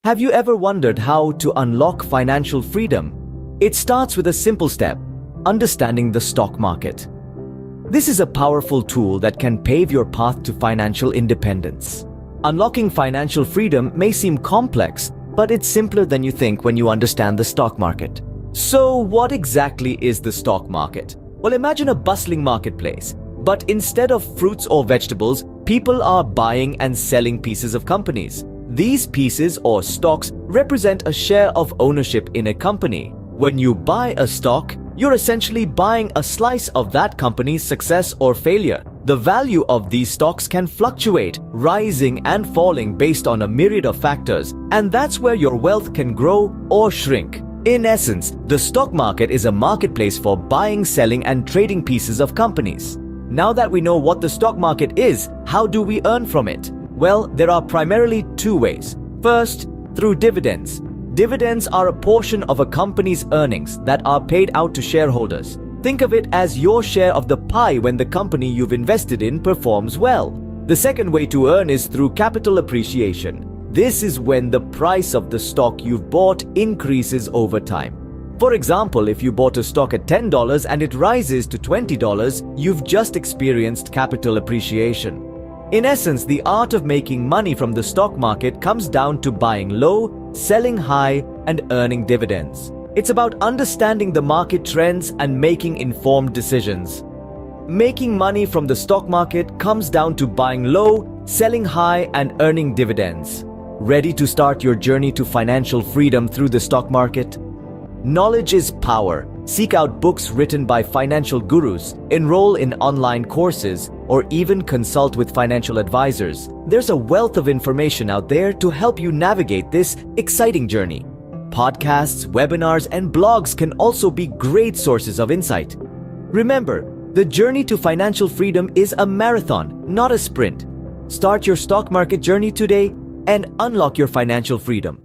Have you ever wondered how to unlock financial freedom? It starts with a simple step: understanding the stock market. This is a powerful tool that can pave your path to financial independence. Unlocking financial freedom may seem complex, but it's simpler than you think when you understand the stock market. So, what exactly is the stock market? Well, imagine a bustling marketplace, but instead of fruits or vegetables, people are buying and selling pieces of companies. These pieces or stocks represent a share of ownership in a company. When you buy a stock, you're essentially buying a slice of that company's success or failure. The value of these stocks can fluctuate, rising and falling based on a myriad of factors, and that's where your wealth can grow or shrink. In essence, the stock market is a marketplace for buying, selling, and trading pieces of companies. Now that we know what the stock market is, how do we earn from it? Well, there are primarily two ways. First, through dividends. Dividends are a portion of a company's earnings that are paid out to shareholders. Think of it as your share of the pie when the company you've invested in performs well. The second way to earn is through capital appreciation. This is when the price of the stock you've bought increases over time. For example, if you bought a stock at $10 and it rises to $20, you've just experienced capital appreciation. In essence, the art of making money from the stock market comes down to buying low, selling high, and earning dividends. It's about understanding the market trends and making informed decisions. Making money from the stock market comes down to buying low, selling high, and earning dividends. Ready to start your journey to financial freedom through the stock market? Knowledge is power. Seek out books written by financial gurus, enroll in online courses, or even consult with financial advisors. There's a wealth of information out there to help you navigate this exciting journey. Podcasts, webinars, and blogs can also be great sources of insight. Remember, the journey to financial freedom is a marathon, not a sprint. Start your stock market journey today and unlock your financial freedom.